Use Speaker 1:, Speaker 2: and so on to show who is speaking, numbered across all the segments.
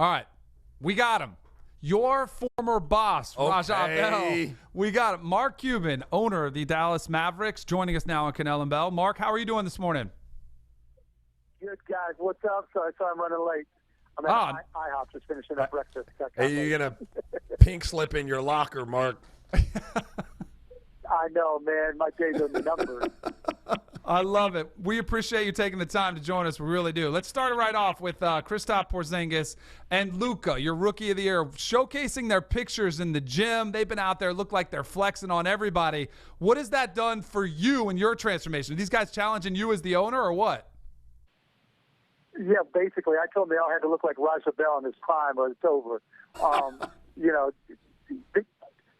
Speaker 1: All right. We got him. Your former boss, Raja Bell. We got him. Mark Cuban, owner of the Dallas Mavericks, joining us now on Kanell and Bell. Mark, how are you doing this morning?
Speaker 2: Good, guys. What's up? Sorry I'm running late. I'm at IHOP just finishing up breakfast.
Speaker 3: Hey, you're going to pink slip in your locker, Mark.
Speaker 2: I know, man. My days are numbered.
Speaker 1: I love it. We appreciate you taking the time to join us. We really do. Let's start it right off with Kristaps Porzingis and Luka, your Rookie of the Year, showcasing their pictures in the gym. They've been out there, look like they're flexing on everybody. What has that done for you and your transformation? Are these guys challenging you as the owner or what?
Speaker 2: Yeah, basically. I told them they all had to look like Raja Bell in his prime or it's over.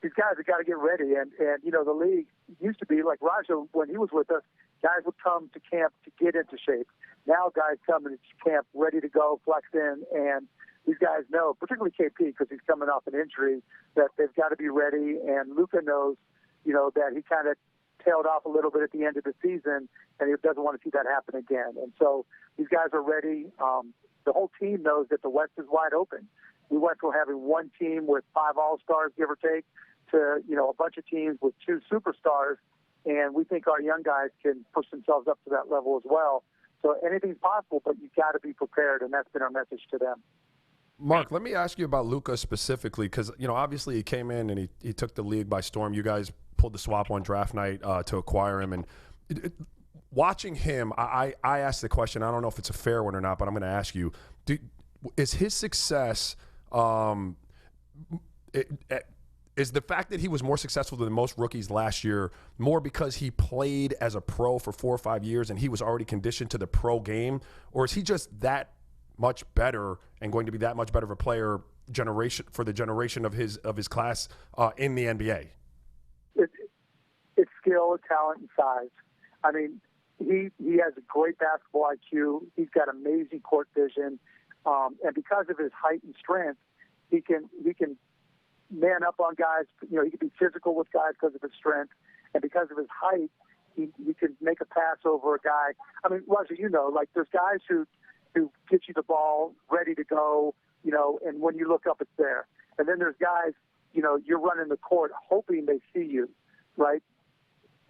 Speaker 2: These guys have got to get ready. And the league used to be like Raja, when he was with us, guys would come to camp to get into shape. Now guys come into camp ready to go, flex in, and these guys know, particularly KP, because he's coming off an injury, that they've got to be ready. And Luka knows, that he kind of tailed off a little bit at the end of the season, and he doesn't want to see that happen again. And so these guys are ready. The whole team knows that the West is wide open. We went from having one team with 5 all-stars, give or take, to, a bunch of teams with 2 superstars, and we think our young guys can push themselves up to that level as well. So anything's possible, but you've got to be prepared, and that's been our message to them.
Speaker 3: Mark, let me ask you about Luka specifically because, obviously he came in and he took the league by storm. You guys pulled the swap on draft night to acquire him. And watching him, I asked the question, I don't know if it's a fair one or not, but I'm going to ask you, is his success is the fact that he was more successful than most rookies last year more because he played as a pro for 4 or 5 years and he was already conditioned to the pro game? Or is he just that much better and going to be that much better of a player for the generation of his class in the NBA?
Speaker 2: It's skill, talent, and size. I mean, he has a great basketball IQ. He's got amazing court vision. And because of his height and strength, he can man up on guys. He can be physical with guys because of his strength, and because of his height, he can make a pass over a guy. I mean, Roger, there's guys who get you the ball ready to go, and when you look up, it's there. And then there's guys, you're running the court hoping they see you, right?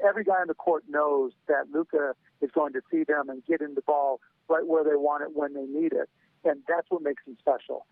Speaker 2: Every guy on the court knows that Luka is going to see them and get in the ball right where they want it when they need it, and that's what makes him special.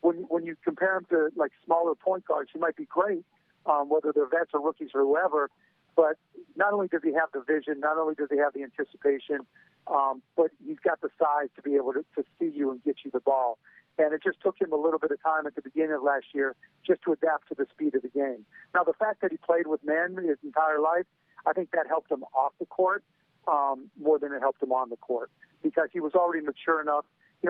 Speaker 2: When you compare him to like smaller point guards, he might be great, whether they're vets or rookies or whoever. But not only does he have the vision, not only does he have the anticipation, but he's got the size to be able to see you and get you the ball. And it just took him a little bit of time at the beginning of last year just to adapt to the speed of the game. Now, the fact that he played with men his entire life, I think that helped him off the court more than it helped him on the court because he was already mature enough.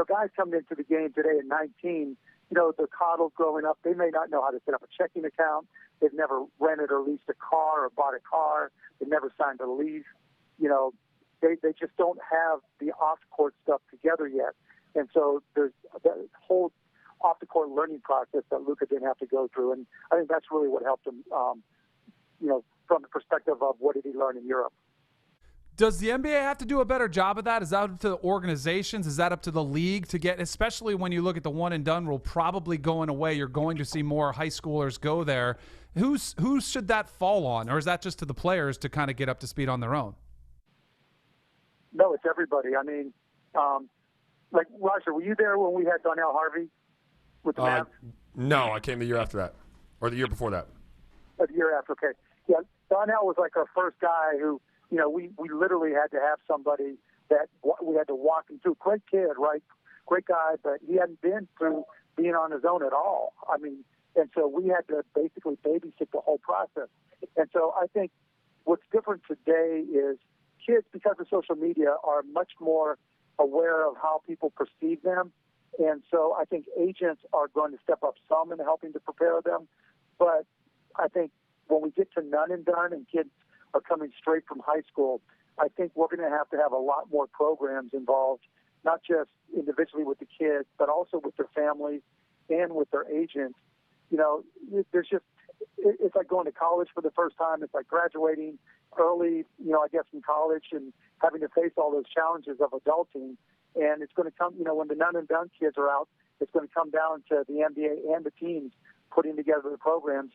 Speaker 2: Guys coming into the game today at 19, they're coddled growing up. They may not know how to set up a checking account. They've never rented or leased a car or bought a car. They've never signed a lease. They just don't have the off-court stuff together yet. And so there's that whole off-the-court learning process that Luka didn't have to go through. And I think that's really what helped him, from the perspective of what did he learn in Europe.
Speaker 1: Does the NBA have to do a better job of that? Is that up to the organizations? Is that up to the league to get, especially when you look at the one-and-done rule probably going away, you're going to see more high schoolers go there. Who should that fall on? Or is that just to the players to kind of get up to speed on their own?
Speaker 2: No, it's everybody. I mean, like, Roger, were you there when we had Donnell Harvey with the Mavs?
Speaker 3: No, I came the year after that, or the year before that.
Speaker 2: The year after, okay. Yeah, Donnell was like our first guy who, we literally had to have somebody that we had to walk him through. Great kid, right? Great guy, but he hadn't been through being on his own at all. I mean, and so we had to basically babysit the whole process. And so I think what's different today is kids, because of social media, are much more aware of how people perceive them. And so I think agents are going to step up some in helping to prepare them. But I think when we get to none and done and kids are coming straight from high school, I think we're going to have a lot more programs involved, not just individually with the kids, but also with their families and with their agents. There's just, it's like going to college for the first time. It's like graduating early, I guess, from college and having to face all those challenges of adulting. And it's going to come, when the none and done kids are out, it's going to come down to the NBA and the teams putting together the programs.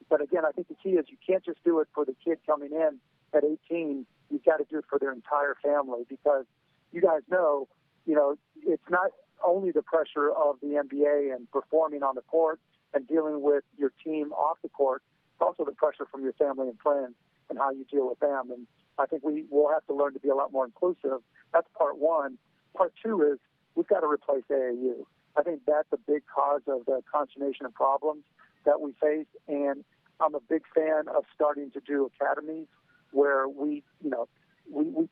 Speaker 2: But again, I think the key is you can't just do it for the kid coming in at 18. You've got to do it for their entire family, because you guys know, it's not only the pressure of the NBA and performing on the court and dealing with your team off the court. It's also the pressure from your family and friends and how you deal with them. And I think we will have to learn to be a lot more inclusive. That's part one. Part two is we've got to replace AAU. I think that's a big cause of the consternation and problems that we face. And I'm a big fan of starting to do academies where we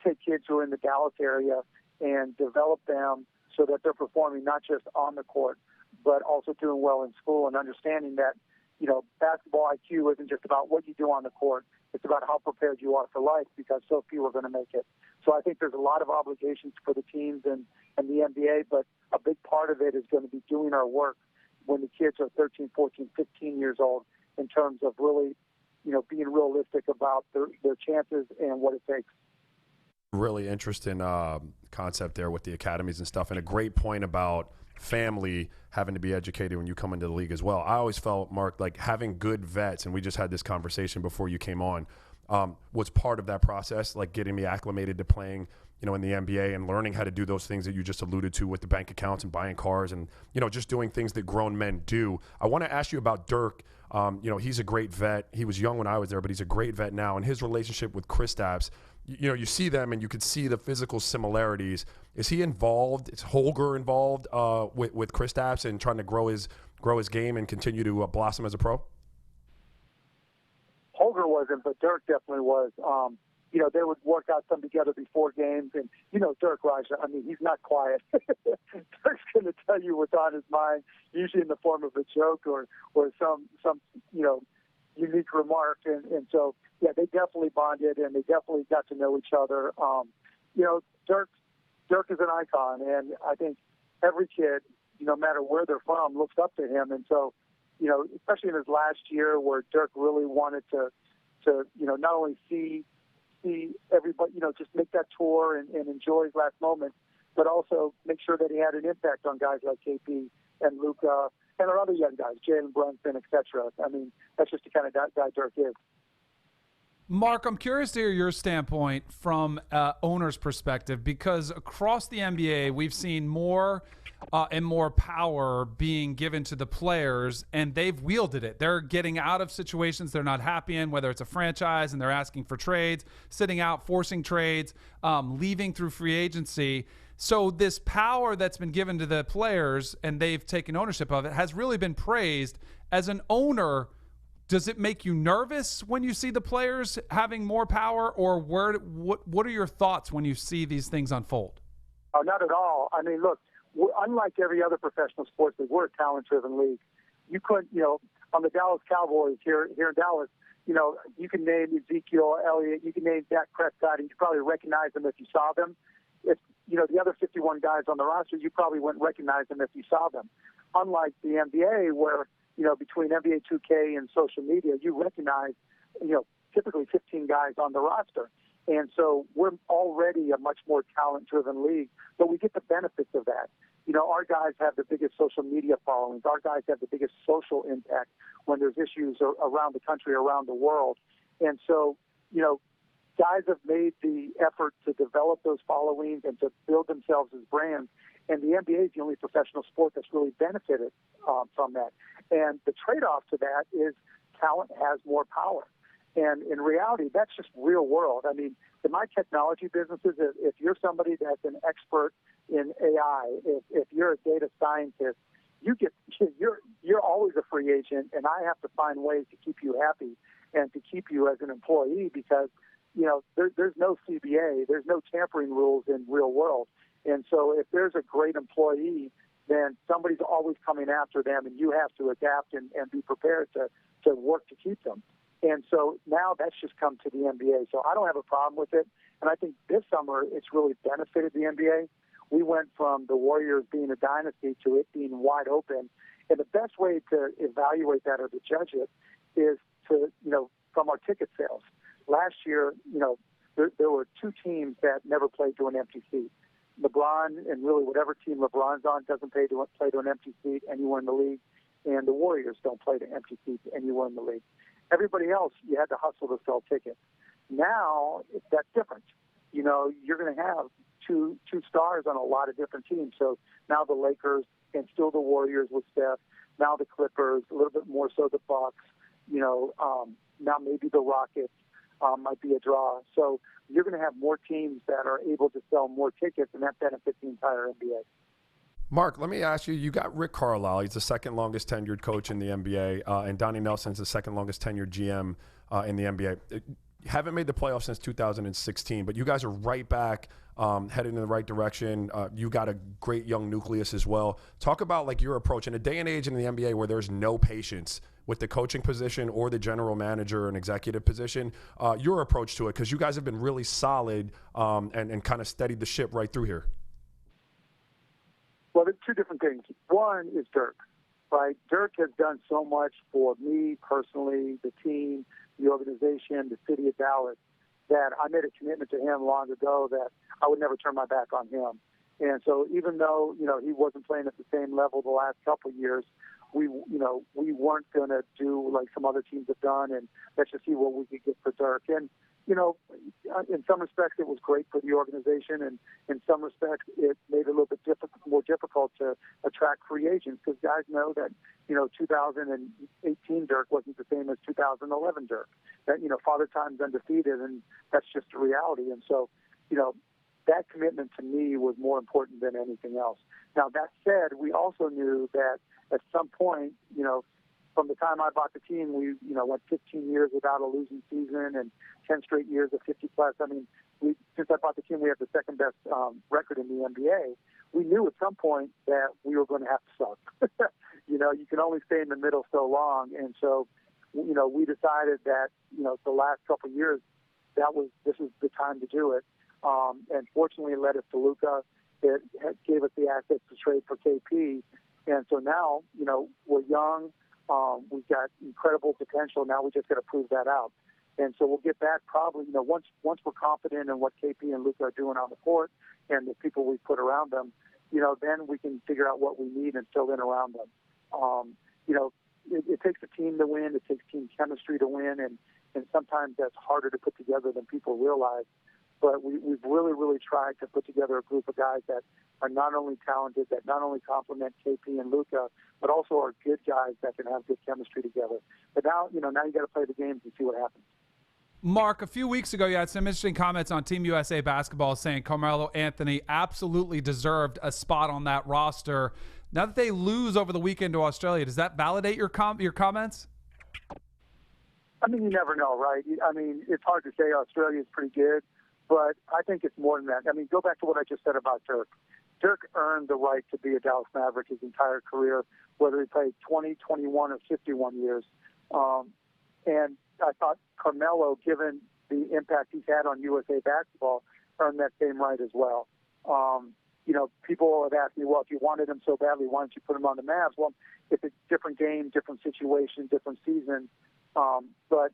Speaker 2: take kids who are in the Dallas area and develop them so that they're performing not just on the court, but also doing well in school, and understanding that, basketball IQ isn't just about what you do on the court. It's about how prepared you are for life, because so few are going to make it. So I think there's a lot of obligations for the teams and the NBA, but a big part of it is going to be doing our work when the kids are 13, 14, 15 years old, in terms of really, being realistic about their chances and what it takes.
Speaker 3: Really interesting concept there with the academies and stuff, and a great point about family having to be educated when you come into the league as well. I always felt, Mark, like having good vets, and we just had this conversation before you came on, was part of that process, like getting me acclimated to playing, in the NBA and learning how to do those things that you just alluded to with the bank accounts and buying cars and, just doing things that grown men do. I want to ask you about Dirk. He's a great vet. He was young when I was there, but he's a great vet now. And his relationship with Kristaps, you see them and you could see the physical similarities. Is he involved? Is Holger involved with Kristaps and trying to grow his game and continue to blossom as a pro?
Speaker 2: Holger wasn't, but Dirk definitely was. They would work out some together before games, and Dirk, Raja, he's not quiet. Dirk's going to tell you what's on his mind, usually in the form of a joke or some unique remark, and so yeah, they definitely bonded and they definitely got to know each other. Dirk is an icon, and I think every kid, no matter where they're from, looks up to him, and so especially in his last year where Dirk really wanted to not only see everybody, just make that tour and enjoy his last moment, but also make sure that he had an impact on guys like KP and Luka and our other young guys, Jalen Brunson, etc. That's just the kind of guy Dirk is.
Speaker 1: Mark, I'm curious to hear your standpoint from owner's perspective, because across the NBA, we've seen more and more power being given to the players, and they've wielded it. They're getting out of situations they're not happy in, whether it's a franchise and they're asking for trades, sitting out, forcing trades, leaving through free agency. So this power that's been given to the players, and they've taken ownership of it, has really been praised. As an owner, does it make you nervous when you see the players having more power, or what are your thoughts when you see these things unfold?
Speaker 2: Oh, not at all. Look, unlike every other professional sports league, we're a talent-driven league. You couldn't, on the Dallas Cowboys here in Dallas, you can name Ezekiel Elliott, you can name Dak Prescott, and you probably recognize them if you saw them. If the other 51 guys on the roster, you probably wouldn't recognize them if you saw them. Unlike the NBA, where between NBA 2K and social media, you recognize, typically 15 guys on the roster. And so we're already a much more talent-driven league, but we get the benefits of that. Our guys have the biggest social media followings. Our guys have the biggest social impact when there's issues around the country, around the world. And so, guys have made the effort to develop those followings and to build themselves as brands. And the NBA is the only professional sport that's really benefited from that. And the trade-off to that is talent has more power. And in reality, that's just real world. In my technology businesses, if you're somebody that's an expert in AI, if you're a data scientist, you're always a free agent, and I have to find ways to keep you happy and to keep you as an employee, because there's no CBA, there's no tampering rules in real world. And so if there's a great employee, then somebody's always coming after them, and you have to adapt and be prepared to work to keep them. And so now that's just come to the NBA. So I don't have a problem with it. And I think this summer it's really benefited the NBA. We went from the Warriors being a dynasty to it being wide open. And the best way to evaluate that or to judge it is to, from our ticket sales. Last year, there were two teams that never played to an empty seat. LeBron and really whatever team LeBron's on doesn't play to an empty seat anywhere in the league, and the Warriors don't play to empty seats anywhere in the league. Everybody else, you had to hustle to sell tickets. Now, that's different. You know, you're going to have two stars on a lot of different teams. So now the Lakers and still the Warriors with Steph. Now the Clippers, a little bit more so the Bucks. You know, now maybe the Rockets might be a draw. So you're going to have more teams that are able to sell more tickets, and that benefits the entire NBA.
Speaker 3: Mark, let me ask you, you got Rick Carlisle. He's the second longest tenured coach in the NBA, and Donnie Nelson's the second longest tenured GM in the NBA. You haven't made the playoffs since 2016, but you guys are right back, heading in the right direction. You got a great young nucleus as well. Talk about like your approach in a day and age in the NBA where there's no patience with the coaching position or the general manager and executive position, your approach to it, because you guys have been really solid and kind of steadied the ship right through here.
Speaker 2: Well, there's two different things. One is Dirk, right? Dirk has done so much for me personally, the team, the organization, the city of Dallas, that I made a commitment to him long ago that I would never turn my back on him. And so even though, you know, he wasn't playing at the same level the last couple of years, we weren't going to do like some other teams have done, and let's just see what we could get for Dirk. And, you know, in some respects it was great for the organization, and in some respects it made it a little bit more difficult to attract free agents, because guys know that, you know, 2018 Dirk wasn't the same as 2011 Dirk. That, you know, Father Time's undefeated, and that's just a reality. And so, you know, that commitment to me was more important than anything else. Now, that said, we also knew that at some point, you know, from the time I bought the team, we, you know, went 15 years without a losing season and 10 straight years of 50-plus. I mean, since I bought the team, we have the second best record in the NBA. We knew at some point that we were going to have to suck. You know, you can only stay in the middle so long. And so, you know, we decided that, you know, the last couple of years, this was the time to do it. And fortunately, it led us to Luka. It gave us the assets to trade for KP. And so now, you know, we're young. We've got incredible potential. Now we just got to prove that out. And so we'll get back probably, you know, once we're confident in what KP and Luka are doing on the court and the people we put around them, you know, then we can figure out what we need and fill in around them. You know, it takes a team to win. It takes team chemistry to win. And sometimes that's harder to put together than people realize. But we've really, really tried to put together a group of guys that are not only talented, that not only complement KP and Luka, but also are good guys that can have good chemistry together. But now, you know, now you got to play the games and see what happens.
Speaker 1: Mark, a few weeks ago, you had some interesting comments on Team USA basketball saying Carmelo Anthony absolutely deserved a spot on that roster. Now that they lose over the weekend to Australia, does that validate your comments?
Speaker 2: I mean, you never know, right? I mean, it's hard to say. Australia is pretty good, but I think it's more than that. I mean, go back to what I just said about Dirk. Dirk earned the right to be a Dallas Maverick his entire career, whether he played 20, 21, or 51 years. And I thought Carmelo, given the impact he's had on USA basketball, earned that same right as well. You know, people have asked me, well, if you wanted him so badly, why don't you put him on the Mavs? Well, it's a different game, different situation, different season. But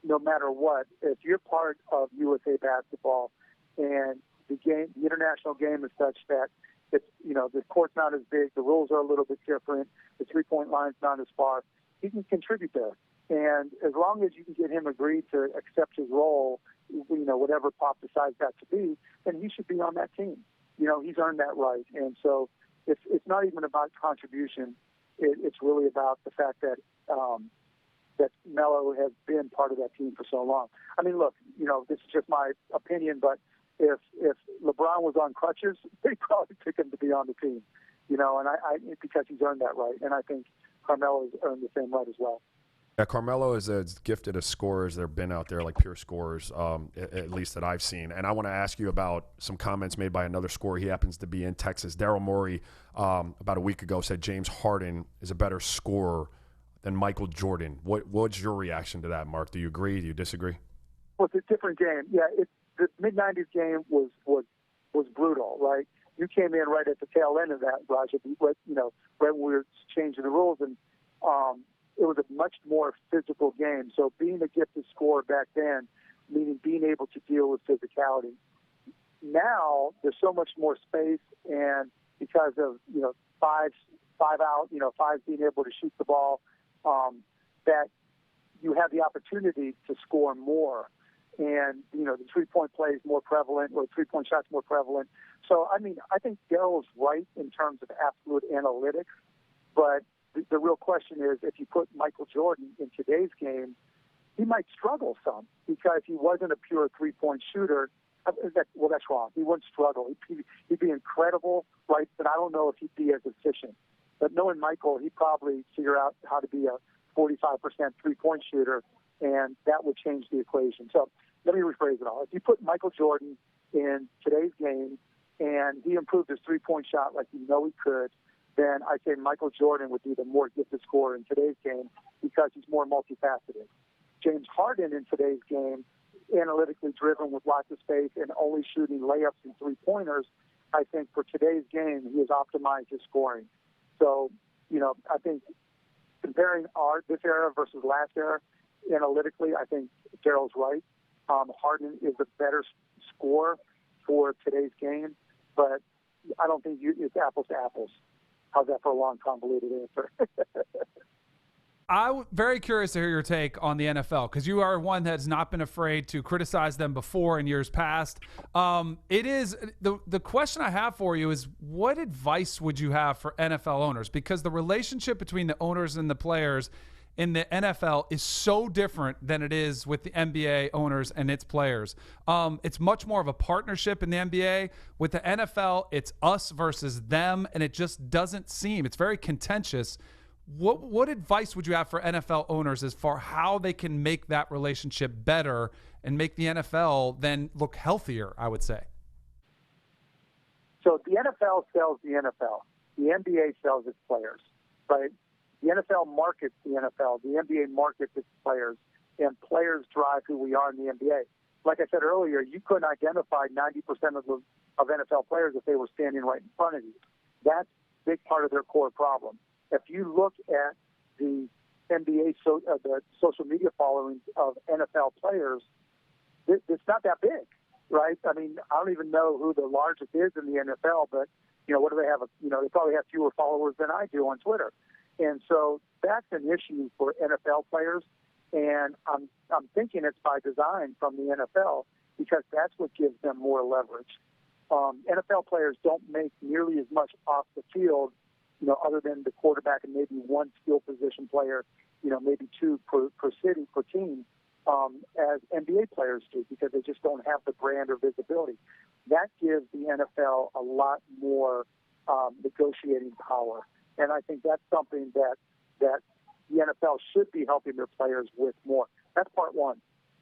Speaker 2: no matter what, if you're part of USA basketball and the international game is such that it's, you know, the court's not as big, the rules are a little bit different, the three-point line's not as far, he can contribute there. And as long as you can get him agreed to accept his role, you know, whatever Pop decides that to be, then he should be on that team. You know, he's earned that right. And so it's not even about contribution. It's really about the fact that that Melo has been part of that team for so long. I mean, look, you know, this is just my opinion, but if LeBron was on crutches, they probably pick him to be on the team, you know, and I because he's earned that right. And I think Carmelo has earned the same right as well.
Speaker 3: Yeah, Carmelo is as gifted as scorers that have been out there, like pure scorers, at least that I've seen. And I want to ask you about some comments made by another scorer. He happens to be in Texas. Daryl Morey, about a week ago, said James Harden is a better scorer than Michael Jordan. What's your reaction to that, Mark? Do you agree? Do you disagree?
Speaker 2: Well, it's a different game. Yeah, the mid-'90s game was brutal, right? You came in right at the tail end of that, Roger, you know, right when we were changing the rules, and it was a much more physical game. So being a gifted scorer back then, meaning being able to deal with physicality, now there's so much more space, and because of five out, five being able to shoot the ball, that you have the opportunity to score more. And, the three-point play is more prevalent, or three-point shots more prevalent. So, I think Daryl's right in terms of absolute analytics, but the real question is, if you put Michael Jordan in today's game, he might struggle some because he wasn't a pure three-point shooter. Well, that's wrong. He wouldn't struggle. He'd be incredible, right? But I don't know if he'd be as efficient. But knowing Michael, he'd probably figure out how to be a 45% three-point shooter, and that would change the equation. So let me rephrase it all. If you put Michael Jordan in today's game and he improved his three-point shot like he could, then I say Michael Jordan would be the more gifted scorer in today's game because he's more multifaceted. James Harden in today's game, analytically driven with lots of space and only shooting layups and three-pointers, I think for today's game, he has optimized his scoring. So, I think comparing this era versus last era, analytically, I think Daryl's right. Harden is a better scorer for today's game, but I don't think it's apples to apples. How's that for a long, convoluted answer?
Speaker 1: I'm very curious to hear your take on the NFL because you are one that's not been afraid to criticize them before in years past. It is the question I have for you is, what advice would you have for NFL owners? Because the relationship between the owners and the players in the NFL is so different than it is with the NBA owners and its players. It's much more of a partnership in the NBA. With the NFL, it's us versus them, and it just doesn't seem. It's very contentious. What advice would you have for NFL owners as far how they can make that relationship better and make the NFL then look healthier, I would say?
Speaker 2: So the NFL sells the NFL. The NBA sells its players, right? The NFL markets the NFL. The NBA markets its players, and players drive who we are in the NBA. Like I said earlier, you couldn't identify 90% of NFL players if they were standing right in front of you. That's a big part of their core problem. If you look at the NBA, the social media followings of NFL players, it's not that big, right? I don't even know who the largest is in the NFL, but, what do they have? They probably have fewer followers than I do on Twitter. And so that's an issue for NFL players. And I'm thinking it's by design from the NFL because that's what gives them more leverage. NFL players don't make nearly as much off the field, other than the quarterback and maybe one skill position player, maybe two per city, per team, as NBA players do because they just don't have the brand or visibility. That gives the NFL a lot more negotiating power. And I think that's something that the NFL should be helping their players with more. That's part one.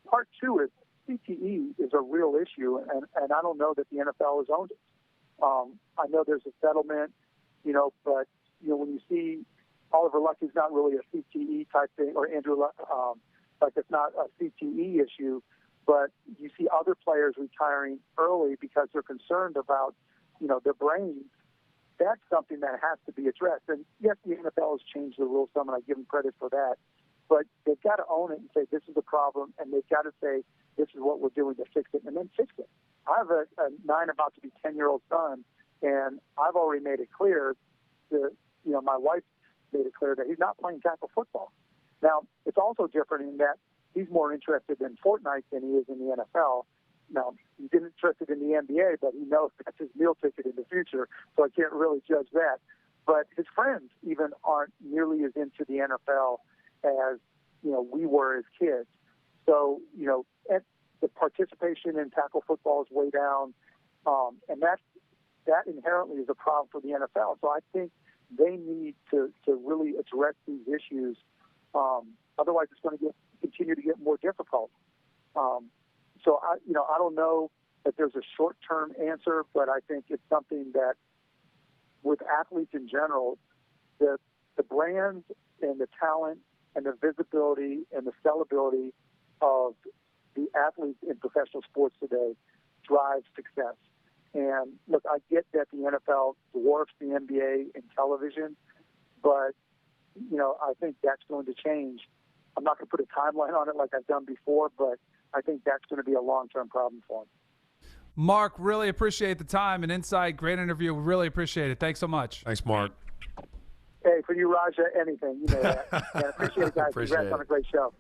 Speaker 2: Part two is CTE is a real issue, and I don't know that the NFL has owned it. I know there's a settlement, but, when you see Oliver Lucky's not really a CTE type thing, or Andrew Luck, it's not a CTE issue, but you see other players retiring early because they're concerned about, their brains. That's something that has to be addressed. And yes, the NFL has changed the rules some, and I give them credit for that. But they've got to own it and say, this is a problem, and they've got to say, this is what we're doing to fix it, and then fix it. I have a 9, about to be 10-year-old son, and I've already made it clear that, my wife made it clear that he's not playing tackle football. Now, it's also different in that he's more interested in Fortnite than he is in the NFL. Now, he's interested in the NBA, but he knows that's his meal ticket in the future, so I can't really judge that. But his friends even aren't nearly as into the NFL as, we were as kids. So, the participation in tackle football is way down, and that inherently is a problem for the NFL. So I think they need to really address these issues. Otherwise, it's going to continue to get more difficult. So I don't know that there's a short-term answer, but I think it's something that, with athletes in general, the brands and the talent and the visibility and the sellability of the athletes in professional sports today drives success. And look, I get that the NFL dwarfs the NBA in television, but, I think that's going to change. I'm not going to put a timeline on it like I've done before, but I think that's going to be a long-term problem for them.
Speaker 1: Mark, really appreciate the time and insight. Great interview. We really appreciate it. Thanks so much.
Speaker 3: Thanks, Mark.
Speaker 2: Hey, for you, Raja, anything. You know that. Yeah, appreciate it, guys.
Speaker 3: Appreciate
Speaker 2: Congrats
Speaker 3: it.
Speaker 2: on a great show.